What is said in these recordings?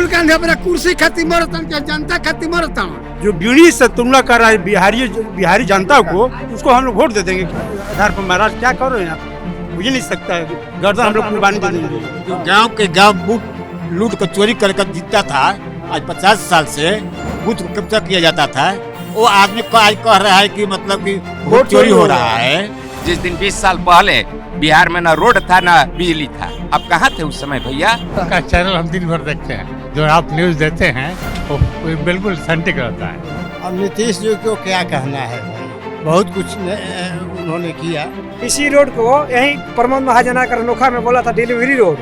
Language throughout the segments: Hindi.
राहुल गांधी अपना कुर्सी खातिर मरतन के जनता खातिर मरतन। जो बीड़ी से तुलना कर रहा है बिहारी जनता को, उसको हम लोग वोट दे देंगे आधार पर। महाराज क्या कर रहे हैं आप, मुझे नहीं सकता है, गर्दन हम लोग कुर्बानी दे देंगे। जो गांव के गांव बूथ लूट कर चोरी कर जीतता था, आज 50 साल से बूथ को कब्जा किया जाता था, वो आदमी को आज कह रहा है कि मतलब कि वोट चोरी हो रहा है। जिस दिन 20 साल पहले बिहार में ना रोड था ना बिजली था, अब कहाँ थे उस समय भैया? का चैनल हम दिन भर देखते हैं, जो आप न्यूज देते हैं वो बिल्कुल सटीक रहता है। अब नीतीश जी को क्या कहना है, बहुत कुछ उन्होंने किया। इसी रोड को यही प्रमोद महाजना का अनोखा में बोला था डिलीवरी रोड,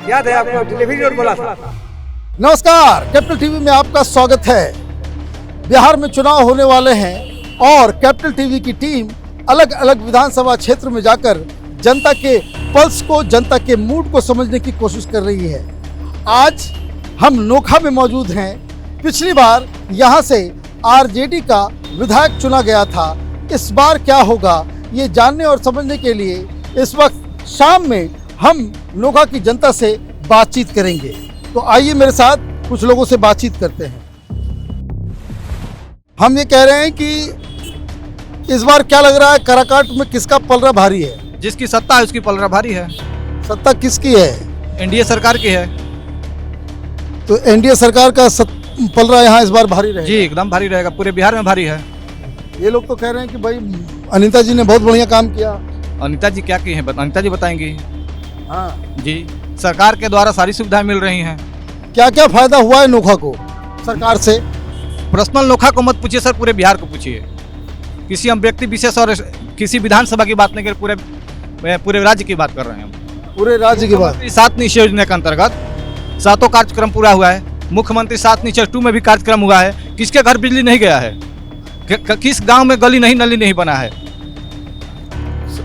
याद है आपको? डिलीवरी रोड बोला था। नमस्कार, कैपिटल टीवी में आपका स्वागत है। बिहार में चुनाव होने वाले हैं और कैपिटल टीवी की टीम अलग अलग विधानसभा क्षेत्र में जाकर जनता के पल्स को, जनता के मूड को समझने की कोशिश कर रही है। आज हम नोखा में मौजूद हैं। पिछली बार यहां से आरजेडी का विधायक चुना गया था। इस बार क्या होगा, ये जानने और समझने के लिए इस वक्त शाम में हम नोखा की जनता से बातचीत करेंगे। तो आइए मेरे साथ कुछ लोगों से बातचीत करते हैं। हम ये कह रहे हैं कि इस बार क्या लग रहा है, काराकाट में किसका पलड़ा भारी है? जिसकी सत्ता है उसकी पलड़ा भारी है। सत्ता किसकी है? एनडीए सरकार की है। तो एनडीए सरकार का पलड़ा यहाँ इस बार भारी रहेगा? जी एकदम भारी रहेगा, पूरे बिहार में भारी है। ये लोग तो कह रहे हैं कि भाई अनीता जी ने बहुत बढ़िया काम किया। अनीता जी क्या की है, अनीता जी बताएंगी। हाँ जी, सरकार के द्वारा सारी सुविधाएं मिल रही हैं। क्या क्या फायदा हुआ है नोखा को सरकार से? पर्सनल नोखा को मत पूछिए सर, पूरे बिहार को पूछिए। किसी हम व्यक्ति विशेष और किसी विधानसभा की बात नहीं कर, पूरे राज्य की बात कर रहे हैं हम। पूरे राज्य की बात? 7 निश्चय योजना के अंतर्गत 7 कार्यक्रम पूरा हुआ है। मुख्यमंत्री 7 निश्चय 2 में भी कार्यक्रम हुआ है। किसके घर बिजली नहीं गया है, किस गांव में गली नहीं नली नहीं बना है?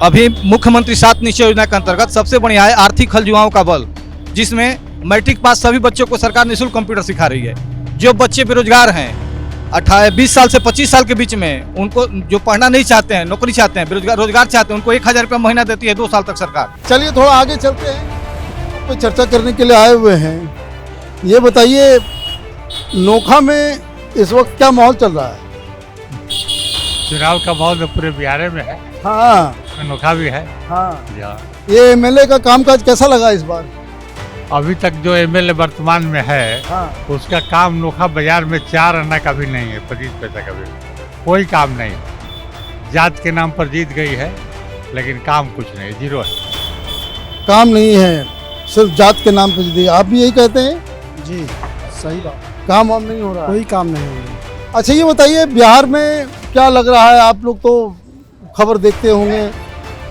अभी मुख्यमंत्री 7 निश्चय योजना के अंतर्गत सबसे बढ़िया है आर्थिक हल युवाओं का बल, जिसमें मैट्रिक पास सभी बच्चों को सरकार निःशुल्क कंप्यूटर सिखा रही है। जो बच्चे बेरोजगार हैं 20 साल से 25 साल के बीच में, उनको जो पढ़ना नहीं चाहते हैं, नौकरी चाहते हैं, रोजगार चाहते हैं, उनको 1000 रुपया महीना देती है 2 साल तक सरकार। चलिए थोड़ा आगे चलते हैं, तो चर्चा करने के लिए आए हुए हैं। ये बताइए नोखा में इस वक्त क्या माहौल चल रहा है? चुनाव का माहौल पूरे बिहार में है। हाँ नोखा भी है। हाँ, ये एमएलए का कामकाज कैसा लगा इस बार? अभी तक जो एमएलए वर्तमान में है, हाँ। उसका काम नोखा बाजार में 4 आना का भी नहीं है, 25 पैसा का भी कोई काम नहीं। जात के नाम पर जीत गई है, लेकिन काम कुछ नहीं, जीरो है। काम नहीं है, सिर्फ जात के नाम पर जीत गई। आप भी यही कहते हैं? जी सही बात, काम वाम नहीं हो रहा? कोई काम नहीं हो रहा। अच्छा ये बताइए बिहार में क्या लग रहा है? आप लोग तो खबर देखते होंगे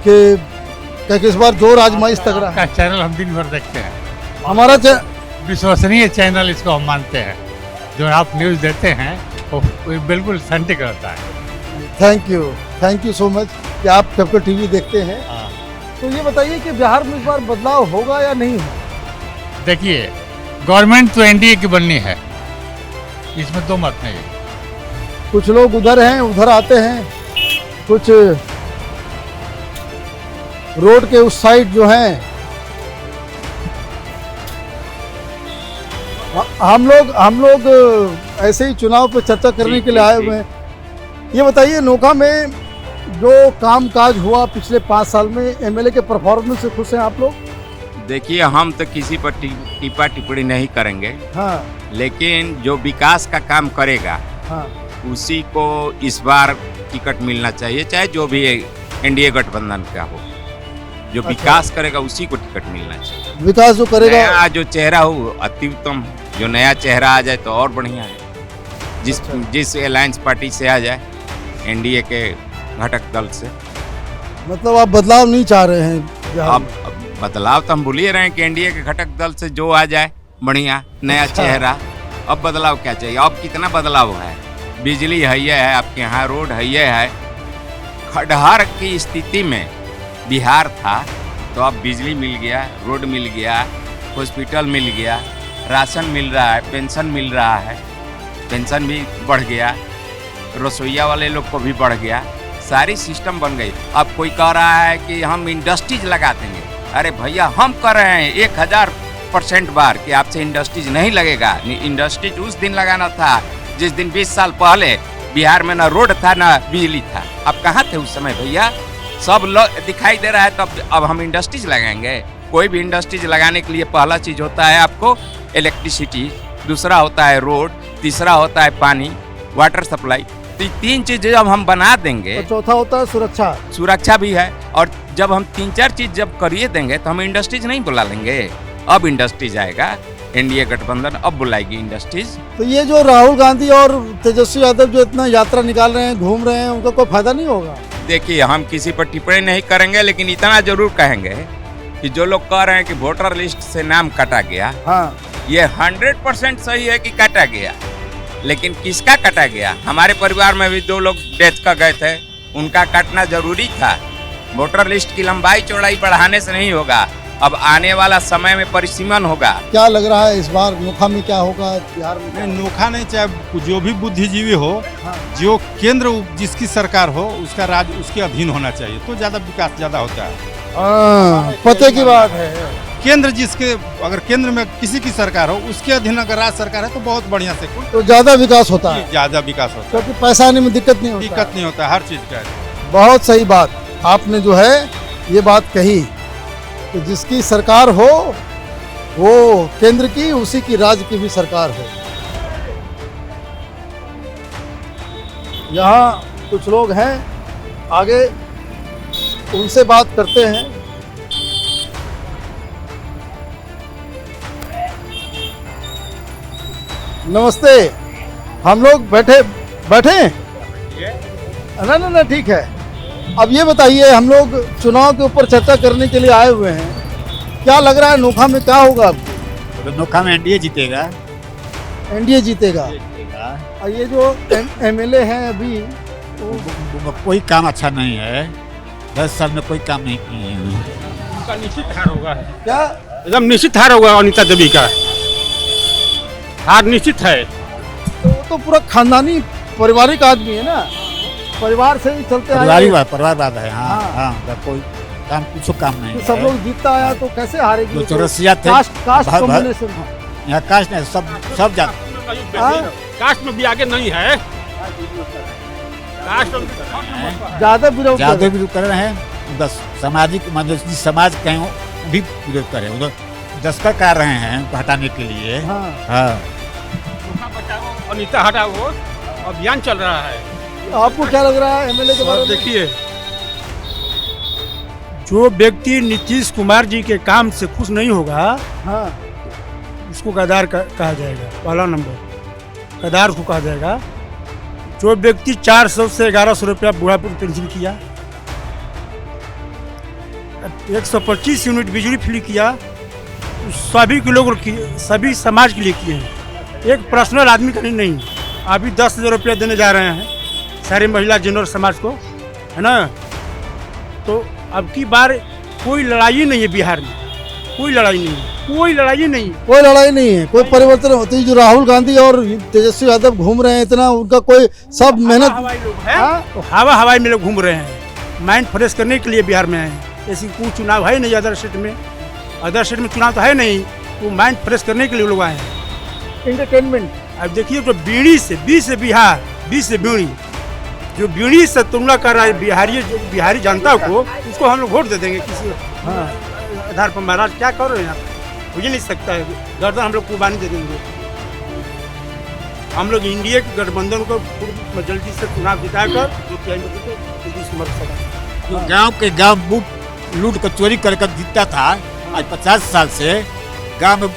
कि इस बार जोर आजमाइश तगड़ा का चैनल हम दिन भर देखते हैं। हमारा विश्वसनीय चैनल इसको हम मानते हैं, जो आप न्यूज देते हैं वो बिल्कुल सटीक रहता है। थैंक यू सो मच कि आप कैपिटल टीवी देखते हैं। तो ये बताइए कि बिहार में इस बार बदलाव होगा या नहीं होगा? देखिए, गवर्नमेंट तो एनडीए की बननी है, इसमें तो मत नहीं। कुछ लोग उधर हैं, उधर आते हैं, कुछ रोड के उस साइड जो हैं। हम लोग ऐसे ही चुनाव पर चर्चा करने के लिए आए हुए हैं। ये बताइए नोखा में जो कामकाज हुआ पिछले 5 साल में, एमएलए के परफॉर्मेंस से खुश हैं आप लोग? देखिए, हम तो किसी पर टीपा टिप्पणी नहीं करेंगे। हाँ लेकिन जो विकास का काम करेगा, हाँ, उसी को इस बार टिकट मिलना चाहिए, चाहे जो भी एनडीए गठबंधन का हो। जो विकास करेगा उसी को टिकट मिलना चाहिए। विकास जो करेगा, नया जो चेहरा हो अति उत्तम, जो नया चेहरा आ जाए तो और बढ़िया है। जिस अलायंस पार्टी से आ जाए, एनडीए के घटक दल से। मतलब आप बदलाव नहीं चाह रहे हैं? अब बदलाव तो हम भूल ही रहे हैं कि एनडीए के घटक दल से जो आ जाए बढ़िया नया चेहरा। अब बदलाव क्या चाहिए? अब कितना बदलाव है? बिजली है आपके यहाँ, रोड है। खडहार की स्थिति में बिहार था, तो अब बिजली मिल गया, रोड मिल गया, हॉस्पिटल मिल गया, राशन मिल रहा है, पेंशन मिल रहा है, पेंशन भी बढ़ गया, रसोईया वाले लोग को भी बढ़ गया, सारी सिस्टम बन गई। अब कोई कह रहा है कि हम इंडस्ट्रीज लगा देंगे। अरे भैया, हम कर रहे हैं, 1000 1% बार कि आपसे इंडस्ट्रीज नहीं लगेगा। इंडस्ट्रीज उस दिन लगाना था जिस दिन 20 साल पहले बिहार में ना रोड था ना बिजली था। अब कहाँ थे उस समय भैया? सब लोग दिखाई दे रहा है, तो अब हम इंडस्ट्रीज लगाएंगे। कोई भी इंडस्ट्रीज लगाने के लिए पहला चीज होता है आपको इलेक्ट्रिसिटी, दूसरा होता है रोड, तीसरा होता है पानी, वाटर सप्लाई। तो ये 3 चीजें जब हम बना देंगे, और चौथा होता है सुरक्षा। सुरक्षा भी है। और जब हम 3-4 चीज जब करिए देंगे तो हम इंडस्ट्रीज नहीं बुला लेंगे। अब इंडस्ट्रीज आएगा, एनडीए गठबंधन अब बुलाएगी इंडस्ट्रीज। तो ये जो राहुल गांधी और तेजस्वी यादव जो इतना यात्रा निकाल रहे हैं, घूम रहे हैं, उनका कोई फायदा नहीं होगा? देखिए, हम किसी पर टिप्पणी नहीं करेंगे, लेकिन इतना जरूर कहेंगे कि जो लोग कह रहे हैं कि वोटर लिस्ट से नाम काटा गया, हाँ, ये 100% सही है कि काटा गया। लेकिन किसका काटा गया? हमारे परिवार में भी 2 लोग डेथ का गए थे, उनका काटना जरूरी था। वोटर लिस्ट की लंबाई चौड़ाई बढ़ाने से नहीं होगा, अब आने वाला समय में परिसीमन होगा। क्या लग रहा है इस बार नोखा में क्या होगा बिहार में? नहीं, नोखा नहीं, चाहे जो भी बुद्धिजीवी हो, जो केंद्र जिसकी सरकार हो उसका राज्य उसके अधीन होना चाहिए, तो ज्यादा विकास ज्यादा होता है। पते की बात है। केंद्र जिसके, अगर केंद्र में किसी की सरकार हो उसके अधीन अगर राज्य सरकार है तो बहुत बढ़िया से तो ज्यादा विकास होता है, ज्यादा विकास होता क्योंकि पैसा आने में दिक्कत नहीं है, होता। दिक्कत नहीं होता हर चीज का। बहुत सही बात आपने जो है ये बात कही कि जिसकी सरकार हो वो केंद्र की, उसी की राज्य की भी सरकार हो। यहाँ कुछ लोग हैं, आगे उनसे बात करते हैं। नमस्ते, हम लोग बैठे ना ठीक है। अब ये बताइए, हम लोग चुनाव के ऊपर चर्चा करने के लिए आए हुए हैं। क्या लग रहा है नोखा में क्या होगा आपको? तो नोखा में एनडीए जीतेगा। एनडीए जीतेगा। और ये जो एमएलए हैं अभी, वो कोई काम अच्छा नहीं है, 10 साल में कोई काम नहीं किए हैं। का निश्चित हार होगा। क्या एकदम निश्चित हार होगा अनिता देवी का, हार निश्चित है। तो वो तो पूरा खानदानी पारिवारिक आदमी है ना, परिवार से ही चलते आए। परिवारवाद है। हाँ, कोई काम, कुछ काम नहीं तो सब लोग जीतता आया तो कैसे हारेगी? जो चौरसिया थे, कास्ट कॉम्बिनेशन। यहाँ कास्ट नहीं, सब जात। कास्ट में भी आगे नहीं है, ज्यादा विरोध कर रहे हैं। बस सामाजिक समाज कहीं भी विरोध करे, उधर दस्खत कर रहे हैं हटाने के लिए। हाँ। अनिता हटाओ अभियान चल रहा है। आपको क्या लग रहा है एमएलए के बारे में? देखिए, जो व्यक्ति नीतीश कुमार जी के काम से खुश नहीं होगा, हाँ, उसको गद्दार कहा जाएगा। पहला नंबर गद्दार को कहा जाएगा। जो व्यक्ति 400 से 1100 रुपया बुढ़ापा पेंशन किया, 125 यूनिट बिजली फ्री किया, सभी के लोग, सभी समाज के लिए किए हैं। एक पर्सनल आदमी का नहीं। अभी 10,000 रुपया देने जा रहे हैं सारे महिला जनरल समाज को, है ना। तो अब की बार कोई लड़ाई नहीं है बिहार में, कोई लड़ाई नहीं है, कोई लड़ाई नहीं है, कोई परिवर्तन होती है। जो राहुल गांधी और तेजस्वी यादव घूम रहे हैं इतना, उनका कोई सब मेहनत तो हवाई में लोग घूम रहे हैं, माइंड फ्रेश करने के लिए बिहार में आए हैं। ऐसी कोई चुनाव है नहीं अदर स्टेट में, चुनाव तो है नहीं, वो माइंड फ्रेश करने के लिए लोग आए हैं, एंटरटेनमेंट। अब देखिए, जो बीड़ी से बीड़ी, जो बीड़ी से तुलना कर रहा है बिहारी जनता को, उसको हम लोग वोट दे देंगे किसी आधार पर। महाराज क्या कर रहे हैं आप? हो ही नहीं सकता है, गर्दन हम लोग कुर्बानी दे देंगे। हम लोग इंडिया के गठबंधन को जल्दी से चुनाव जिताकर गांव के गांव बूथ लूट कर चोरी कर जीतता था, आज 50 साल से गांव में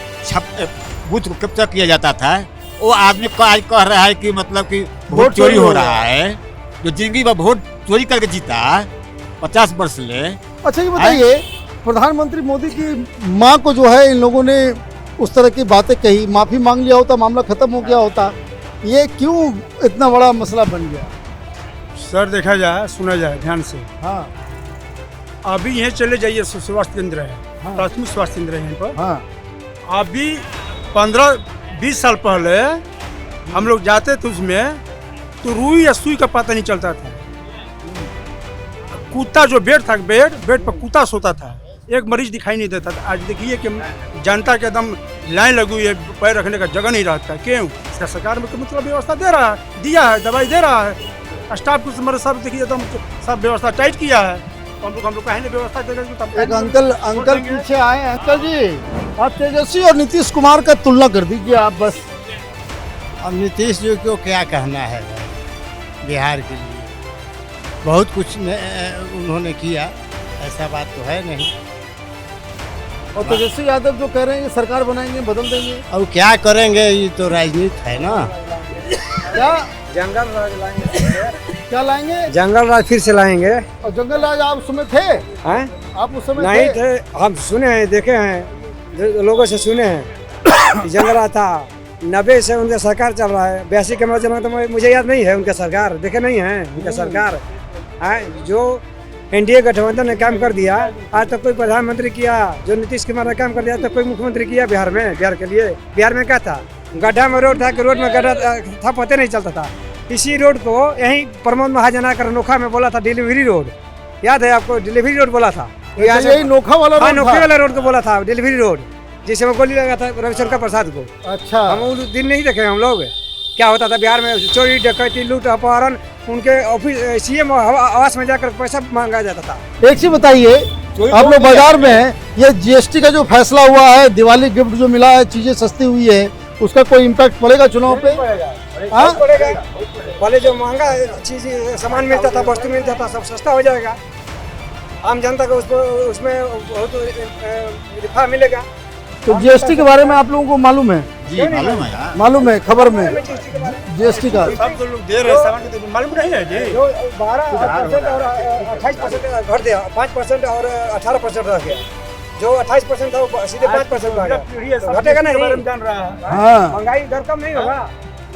बूथ को कैप्चर किया जाता था। वो आदमी को आज कह रहा है कि मतलब कि वोट चोरी हो रहा है, जो जिंदगी में वोट चोरी करके जीता 50 वर्ष ले। अच्छा, ये बताइए, प्रधानमंत्री मोदी की माँ को जो है इन लोगों ने उस तरह की बातें कही, माफी मांग लिया होता, मामला खत्म हो गया होता, ये क्यों इतना बड़ा मसला बन गया? सर, देखा जाए, सुना जाए ध्यान से। हाँ, अभी यहाँ चले जाइए, स्वास्थ्य केंद्र है, प्राथमिक स्वास्थ्य केंद्र है यहाँ पर। हाँ, अभी 15-20 साल पहले हम लोग जाते थे उसमें, तो रुई या सुई का पता नहीं चलता था। कुत्ता जो बेड पर कुत्ता सोता था, एक मरीज दिखाई नहीं देता था। आज देखिए कि जनता के एकदम लाइन लगी हुई है, पैर रखने का जगह नहीं रहता। क्यों? इसका सरकार में मतलब व्यवस्था दे रहा है, दिया है, दवाई दे रहा है, स्टाफ को मतलब सब देखिए एकदम सब व्यवस्था टाइट किया है। हम लोग कहीं नहीं व्यवस्था देगा। एक अंकल पीछे आए। अंकल जी, आप तेजस्वी और नीतीश कुमार का तुलना कर दीजिए आप बस। अब नीतीश जी को क्या कहना है बिहार के लिए, बहुत कुछ उन्होंने किया, ऐसा बात तो है नहीं। और तेजस्वी यादव जो कह रहे हैं कि सरकार बनाएंगे, बदल देंगे। अब क्या करेंगे, ये तो राजनीति है ना। क्या जंगल राज लाएंगे, क्या लाएंगे? जंगल राज फिर से लाएंगे। और जंगल राज आप उस समय थे? हैं? आप उस समय नहीं थे, हम सुने हैं, देखे हैं, लोगों से सुने हैं। जंगल राज था 90 से उनका सरकार चल रहा है। 82 के मौजूद तो मुझे याद नहीं है उनका सरकार, देखे नहीं है उनका सरकार है। जो एनडीए गठबंधन ने काम कर दिया, आज तक कोई प्रधानमंत्री किया। जो नीतीश कुमार ने काम कर दिया, तो कोई मुख्यमंत्री किया बिहार में। बिहार के लिए, बिहार में क्या था? गड्ढा में रोड था कि रोड में गड्ढा था, पता नहीं चलता था। इसी रोड को यहीं प्रमोद महाजन आकर नोखा में बोला था डिलीवरी रोड, याद है आपको? डिलीवरी रोड बोला था। यही नोखा वाला रोड था? नोखा वाला रोड को बोला था डिलीवरी रोड, जिसमें गोली लगा था रविशंकर प्रसाद को। अच्छा, हम उस दिन नहीं देखे हम लोग, क्या होता था बिहार में, चोरी डकैती लूट अपहरण। उनके ऑफिस सीएम आवास में जाकर पैसा मांगा जाता था। एक चीज बताइए, आप लोग बाजार में हैं, ये जीएसटी का जो फैसला हुआ है, दिवाली गिफ्ट जो मिला है, चीजें सस्ती हुई है, उसका कोई इम्पैक्ट पड़ेगा चुनाव पे? हाँ? पहले जो महंगा चीज सामान मिलता था, वस्तु मिलता था, सब सस्ता हो जाएगा। आम जनता को उसमें बहुत रिफा मिलेगा। तो जीएसटी के बारे में आप लोगों को मालूम है? जी मालूम है यार। मालूम है, खबर में जीएसटी का सब तो लोग दे रहे हैं, सामान को मालूम नहीं है जी। 12% और 28% घट दिया, 5% और 18% रह गया। जो 28% था वो सीधे 5% आ गया, तो घटेगा नहीं। जान रहा है। हाँ, महंगाई दर कम नहीं होगा।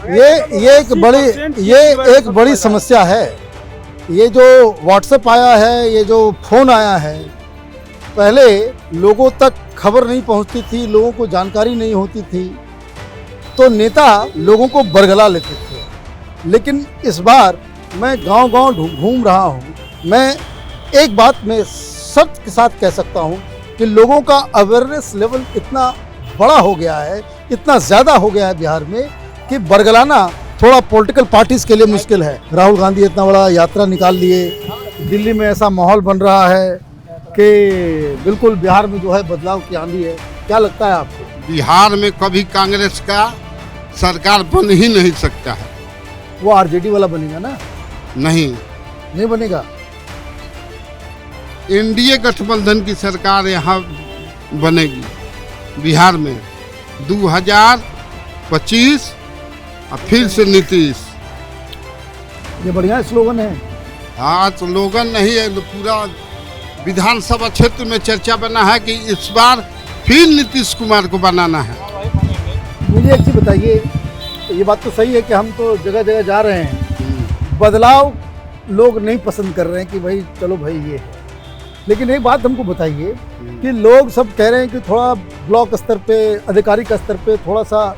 ये एक बड़ी समस्या है। ये जो व्हाट्सएप आया है, ये जो फोन आया है, पहले लोगों तक खबर नहीं पहुंचती थी, लोगों को जानकारी नहीं होती थी, तो नेता लोगों को बरगला लेते थे। लेकिन इस बार मैं गांव-गांव घूम रहा हूं, मैं एक बात मैं सत्य के साथ कह सकता हूं कि लोगों का अवेयरनेस लेवल इतना बड़ा हो गया है, इतना ज़्यादा हो गया है बिहार में कि बरगलाना थोड़ा पॉलिटिकल पार्टीज के लिए मुश्किल है। राहुल गांधी इतना बड़ा यात्रा निकाल लिए, दिल्ली में ऐसा माहौल बन रहा है कि बिल्कुल बिहार में जो है बदलाव की आंधी है। क्या लगता है आपको? बिहार में कभी कांग्रेस का सरकार बन ही नहीं सकता है। वो आरजेडी वाला बनेगा ना? नहीं बनेगा। एनडीए गठबंधन की सरकार यहाँ बनेगी बिहार में 2025 और फिर से नीतीश। ये बढ़िया स्लोगन है। हाँ, स्लोगन नहीं है, पूरा विधानसभा क्षेत्र में चर्चा बना है कि इस बार फिर नीतीश कुमार को बनाना है। मुझे एक चीज बताइए, ये बात तो सही है कि हम तो जगह जगह जा रहे हैं, बदलाव लोग नहीं पसंद कर रहे हैं कि भाई चलो भाई ये है। लेकिन एक बात हमको बताइए कि लोग सब कह रहे हैं कि थोड़ा ब्लॉक स्तर पे, आधिकारिक स्तर पे थोड़ा सा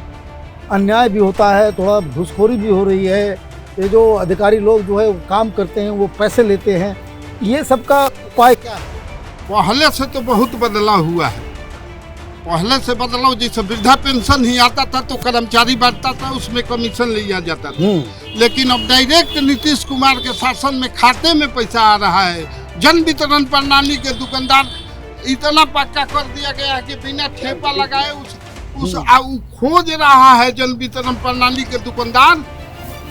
अन्याय भी होता है, थोड़ा घूसखोरी भी हो रही है। ये जो अधिकारी लोग जो है वो काम करते हैं, वो पैसे लेते हैं, ये सब का उपाय क्या है? पहले से तो बहुत बदलाव हुआ है। पहले से बदलाव, जैसे वृद्धा पेंशन ही आता था तो कर्मचारी बांटता था, उसमें कमीशन लिया जाता था। लेकिन अब डायरेक्ट नीतीश कुमार के शासन में खाते में पैसा आ रहा है। जन वितरण प्रणाली के दुकानदार इतना पक्का कर दिया गया है कि बिना ठेपा लगाए उस खोज रहा है जन वितरण प्रणाली के दुकानदार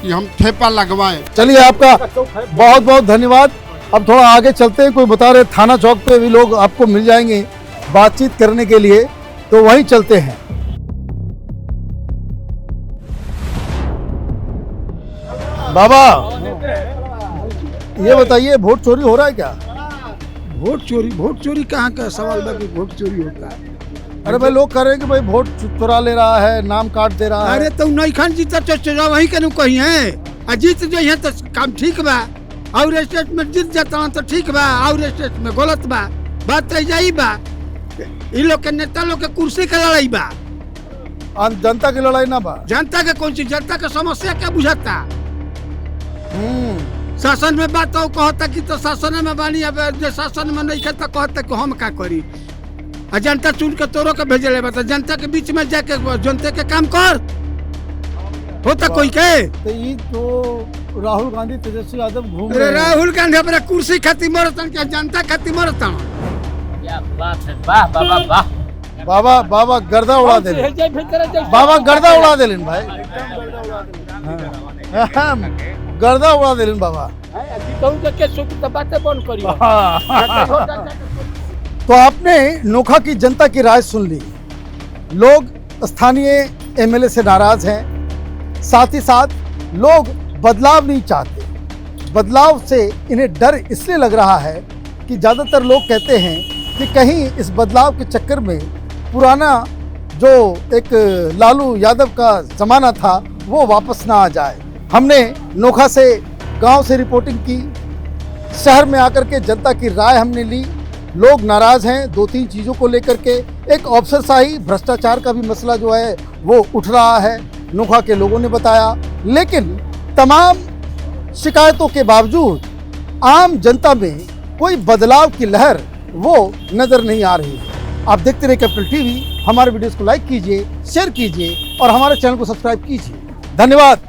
कि हम ठेपा लगवाएं। चलिए, आपका बहुत बहुत धन्यवाद। अब थोड़ा आगे चलते हैं। कोई बता रहे थाना चौक पे भी लोग आपको मिल जाएंगे बातचीत करने के लिए, तो वहीं चलते हैं। बाबा, ये बताइए, वोट चोरी हो रहा है क्या? वोट चोरी कहाँ का सवाल है कि वोट चोरी होता है? अरे भाई, लोग कह रहे हैं कि भाई वोट चुरा ले रहा है, नाम काट दे रहा है। अरे तो नहीं खान जीता तो वही के कहीं है, जीत जाइए तो काम ठीक बा, और स्टेट में जीत जाता तो ठीक बा, और स्टेट में गलत बा। बात तो जाई बा, इन लोग के नेता लोग के कुर्सी का लड़ाई बा, जनता की लड़ाई ना बा। जनता के कौन सी, जनता के समस्या क्या बुझाता? शासन में बात हो कहता कि तो शासन में बानी, अब जो शासन में नहीं कहता कहता कि हम का करी। आ जनता चुन के तोरो के भेजले बता, जनता के बीच में जाके जनता के काम कर होता कोई के। तो ये तो राहुल गांधी तेजस्वी यादव घूम अरे राहुल गांधी अपना कुर्सी खातिर मरतन के जनता खातिर मरतन। क्या बात है, वाह बाबा वाह। बाबा बाबा गर्दा उड़ा दे, बाबा गर्दा उड़ा देलिन भाई, गर्दा उड़ा देलिन बाबा। तो आपने नोखा की जनता की राय सुन ली। लोग स्थानीय एमएलए से नाराज हैं, साथ ही साथ लोग बदलाव नहीं चाहते। बदलाव से इन्हें डर इसलिए लग रहा है कि ज़्यादातर लोग कहते हैं कि कहीं इस बदलाव के चक्कर में पुराना जो एक लालू यादव का ज़माना था वो वापस ना आ जाए। हमने नोखा से गांव से रिपोर्टिंग की, शहर में आकर के जनता की राय हमने ली। लोग नाराज हैं 2-3 चीज़ों को लेकर के। एक अफसरशाही भ्रष्टाचार का भी मसला जो है वो उठ रहा है, नोखा के लोगों ने बताया। लेकिन तमाम शिकायतों के बावजूद आम जनता में कोई बदलाव की लहर वो नज़र नहीं आ रही है। आप देखते रहे कैपिटल टीवी। हमारे वीडियोस को लाइक कीजिए, शेयर कीजिए और हमारे चैनल को सब्सक्राइब कीजिए। धन्यवाद।